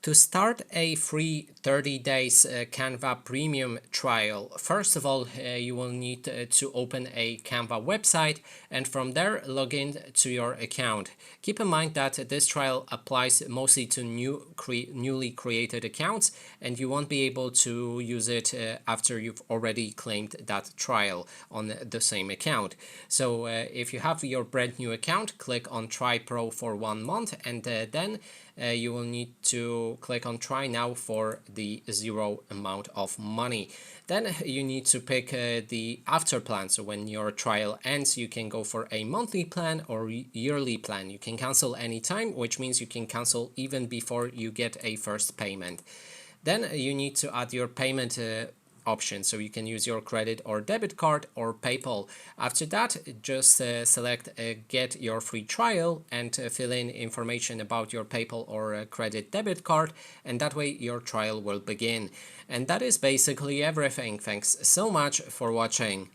To start a free 30 days Canva premium trial, first of all, you will need to open a Canva website and from there log in to your account. Keep in mind that this trial applies mostly to newly created accounts and you won't be able to use it after you've already claimed that trial on the same account. So if you have your brand new account, click on Try Pro for 1 month and then you will need to click on try now for the zero amount of money. Then you need to pick the after plan. So when your trial ends, you can go for a monthly plan or yearly plan. You can cancel anytime, which means you can cancel even before you get a first payment. Then you need to add your payment option, so you can use your credit or debit card or PayPal. After that, just select get your free trial and fill in information about your PayPal or credit debit card, and that way your trial will begin. And that is basically everything. Thanks so much for watching.